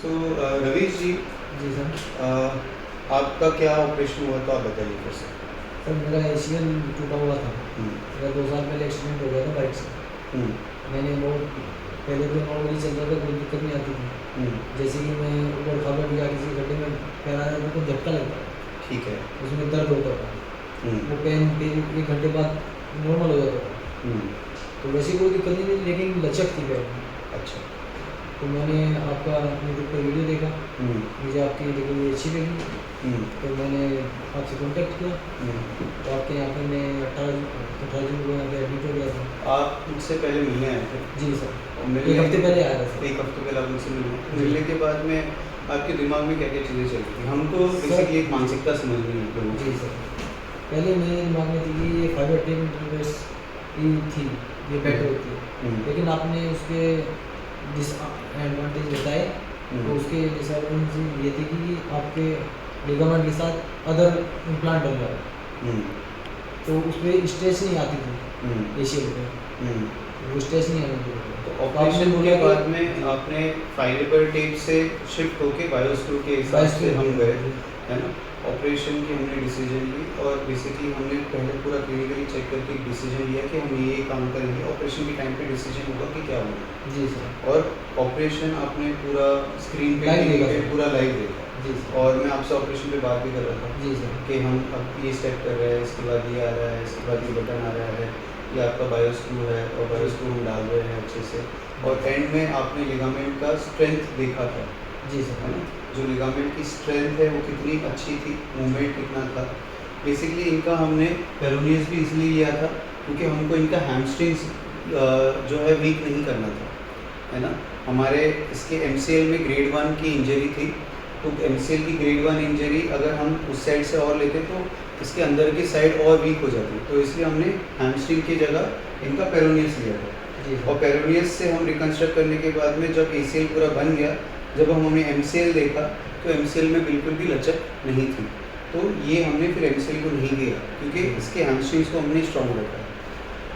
सो रवीश जी, जी sir. आपका क्या operation हुआ तो आप बताइए फिर से। सर मेरा एशियन टूटा हुआ था। हम्म, मेरा 2 साल पहले एक्सीडेंट हो गया था बाइक से। हम्म, मैंने वो पहले तो नॉर्मली चल रहा था, कोई दिक्कत नहीं आती थी। हम्म, जैसे कि मैं ऊबड़ खाबड़ या किसी गड्ढे में पैर आ जाता तो झटका लगता था, ठीक है। उसमें दर्द होता था। हम्म, वो पेन फिर 1 घंटे बाद नॉर्मल हो जाता था। हम्म, तो वैसी कोई दिक्कत नहीं थी, लेकिन लचक थी पैर में। अच्छा। तो मैंने आपका यूट्यूब पर वीडियो देखा, हम्म, मुझे आपकी डिलीवरी अच्छी लगी। हम्म, तो मैंने आपसे कॉन्टेक्ट किया। हम्म। तो आपके यहाँ पे मैं 18 जून को यहाँ पे एडमिट हो गया था। आप मुझसे पहले मिलने आए थे जी सर। और 1 हफ्ते पहले आया था सर। एक हफ्ते पहले आप मुझसे मिलने जी। मिलने के बाद में आपके दिमाग में क्या क्या चीज़ें चल रही थी, हमको सर- बेसिकली एक मानसिकता समझनी है लोगों जी की। सर। पहले मेरे दिमाग में थी कि ये फाइबर टेप इंटरफेस ही थी, ये बेटर होती है। हम्म, लेकिन आपने उसके डिसएडवांटेज बताए। तो हम्म, उसके डिसएडवांटेज ये थे कि आपके लिगामेंट के साथ अदर इम्प्लांट बन रहा है, हम्म, तो उस पर स्ट्रेस नहीं आती थी हम्म, एशियल पे। हम्म। वो स्ट्रेस नहीं आने दी। तो ऑपरेशन के बाद में आपने फाइबर टेप से शिफ्ट होके बायोस्क्रू के हिसाब से हम गए, है ना। ऑपरेशन की हमने डिसीजन ली और बेसिकली हमने पहले पूरा क्लिनिकली चेक करके एक डिसीजन लिया कि हम ये काम करेंगे। ऑपरेशन के टाइम पे डिसीजन होगा कि क्या होगा, जी सर। और ऑपरेशन आपने पूरा स्क्रीन पे Live देखा पे सर। पूरा लाइव देखा। जी सर। और मैं आपसे ऑपरेशन पे बात भी कर रहा था जी सर। कि हम अब ये स्टेप कर रहे हैं, इसके बाद ये आ रहा है, इसके बाद ये बटन आ रहा है, ये आपका बायोस्क्रू है और बायोस्क्रू हम डाल रहे हैं अच्छे से। और एंड में आपने लिगामेंट का स्ट्रेंथ देखा था, जी है सर। ना। जो लिगामेंट की स्ट्रेंथ है वो कितनी अच्छी थी, मूवमेंट कितना था। बेसिकली इनका हमने पेरोनियस भी इसलिए लिया था क्योंकि हमको इनका हैमस्ट्रिंग्स जो है वीक नहीं करना था, है ना। हमारे इसके MCL में ग्रेड 1 की इंजरी थी, तो MCL की ग्रेड 1 इंजरी अगर हम उस साइड से और लेते तो इसके अंदर की साइड और वीक हो जाती, तो इसलिए हमने हैमस्ट्रिंग की जगह इनका पेरोनियस लिया था। जी और पेरोनियस से हम रिकन्स्ट्रक्ट करने के बाद में जब ACL पूरा बन गया, जब हमने MCL देखा तो MCL में बिल्कुल भी लचक नहीं थी। तो ये हमने फिर MCL को नहीं दिया क्योंकि इसके हैमस्ट्रिंग्स को हमने स्ट्रॉन्ग रखा है।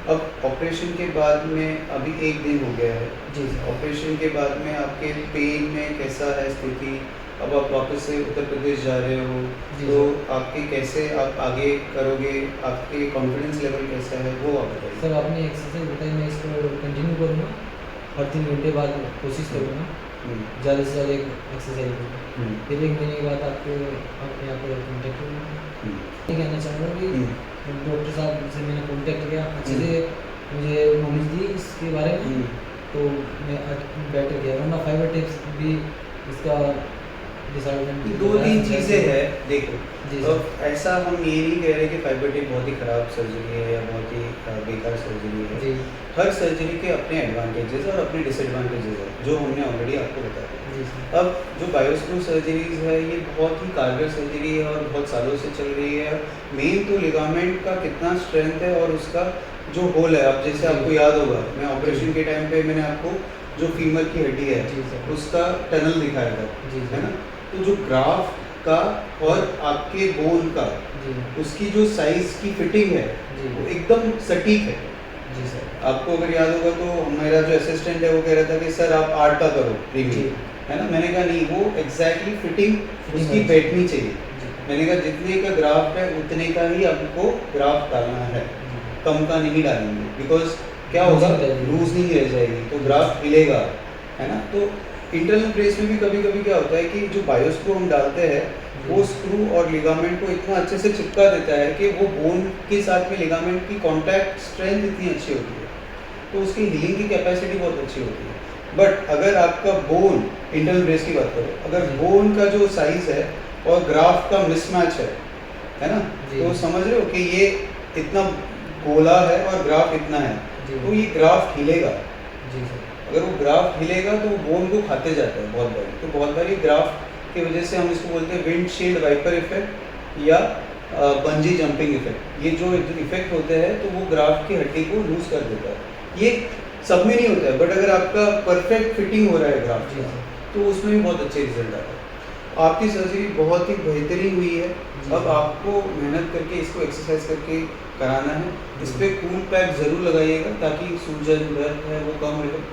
अब ऑपरेशन के बाद में अभी 1 दिन हो गया है। जी सर। ऑपरेशन के बाद में आपके पेन में कैसा है स्थिति? अब आप वापस से उत्तर प्रदेश जा रहे हो, जी तो सर। आपके कैसे आप आगे करोगे, आपके कॉन्फिडेंस लेवल कैसा है वो आप बताइए। सर आपने एक्सरसाइज बताई, मैं इसको कंटिन्यू करूँगा। हर 3 घंटे बाद कोशिश करूँगा हम्म, ज़्यादा से ज़्यादा एक एक्सरसाइज करूँ। हम्म, फिर 1 महीने के बाद आपको आपके यहाँ पर कॉन्टेक्ट करूँगा। हम्म, ये कहना चाहूँगा कि हम्म, डॉक्टर साहब से मैंने कॉन्टेक्ट किया, अच्छे से मुझे नॉलेज दी इसके बारे में। हम्म, तो मैं बेटर किया, वरना फाइबर टिप्स भी इसका डिसएडवांटेज 2-3 चीज़ें हैं देखो। जी अब सर। ऐसा हम ये नहीं कह रहे कि फाइबर टिप बहुत ही ख़राब सर्जरी है या बहुत ही बेकार सर्जरी है। जी। हर सर्जरी के अपने एडवांटेजेस और अपने डिसएडवांटेजेस हैं जो हमने ऑलरेडी आपको बताया। जी सर। अब जो बायोस्क्रू सर्जरीज है ये बहुत ही कारगर सर्जरी है और बहुत सालों से चल रही है। मेन तो लिगामेंट का कितना स्ट्रेंथ है और उसका जो होल है। अब जैसे जी। आपको याद होगा, मैं ऑपरेशन के टाइम पे मैंने आपको जो फीमर की हड्डी है जी सर। उसका टनल दिखाया था, जी है सर। ना। तो जो ग्राफ्ट का और आपके बोन का जी। उसकी जो साइज की फिटिंग है जी। वो एकदम सटीक है। जी सर। आपको अगर याद होगा तो हमारा जो असिस्टेंट है वो कह रहा था कि सर आप 8 का करो जी। रिव्यू, है ना। मैंने कहा नहीं, वो एग्जैक्टली फिटिंग उसकी होनी बैठनी चाहिए। जी। मैंने कहा जितने का ग्राफ्ट है उतने का ही आपको ग्राफ्ट डालना है, जी। कम का नहीं डालेंगे। बिकॉज क्या लूज होगा, नहीं रहेगी। लूज नहीं रह जाएगी तो ग्राफ्ट हिलेगा, है ना। तो इंटरनल ब्रेस में भी कभी कभी क्या होता है कि जो बायोस्क्रू हम डालते हैं वो स्क्रू और लिगामेंट को इतना अच्छे से चिपका देता है कि वो बोन के साथ में लिगामेंट की कांटेक्ट स्ट्रेंथ इतनी अच्छी होती है, तो उसकी हीलिंग की कैपेसिटी बहुत अच्छी होती है। बट अगर आपका बोन, इंटरनल ब्रेस की बात करो, अगर बोन का जो साइज है और ग्राफ्ट का मिसमैच है ना, जी। तो समझ रहे हो कि ये इतना गोला है और ग्राफ्ट इतना है, जी। तो ये ग्राफ्ट हिलेगा। जी सर। अगर वो ग्राफ्ट हिलेगा तो वो बोन को खाते जाता है बहुत बारी। तो बहुत बारी ग्राफ्ट की वजह से हम इसको बोलते हैं विंडशील्ड वाइपर इफेक्ट या बंजी जंपिंग इफेक्ट। ये जो इफेक्ट होते हैं तो वो ग्राफ्ट की हड्डी को लूज कर देता है। ये सब में नहीं होता है, बट अगर आपका परफेक्ट फिटिंग हो रहा है ग्राफ्ट जी का सर। तो उसमें भी बहुत अच्छे रिजल्ट आता है। आपकी सर्जरी बहुत ही बेहतरीन हुई है। जी अब सर। आपको मेहनत करके इसको एक्सरसाइज करके कराना है। इस पर कूल पैक ज़रूर लगाइएगा ताकि सूजन दर्द है वो कम रहे।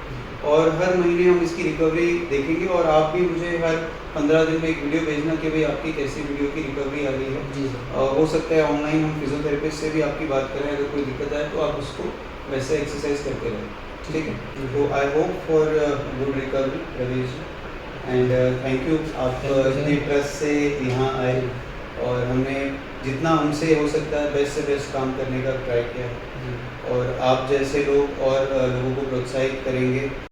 और हर महीने हम इसकी रिकवरी देखेंगे और आप भी मुझे हर 15 दिन में एक वीडियो भेजना कि भाई आपकी कैसी वीडियो की रिकवरी आ रही है। जी सर। हो सकता है ऑनलाइन हम फिजियोथेरेपिस्ट से भी आपकी बात करें, अगर कोई दिक्कत आए तो आप उसको वैसे एक्सरसाइज करते रहें, ठीक है। तो I hope for good recovery Ravish ji, and thank you आप Thank you, sir. इतनी ट्रस्ट से यहाँ आए और हमने जितना हमसे हो सकता है बेस्ट से बेस्ट काम करने का ट्राई किया है जी। और आप जैसे लोग और लोगों को प्रोत्साहित करेंगे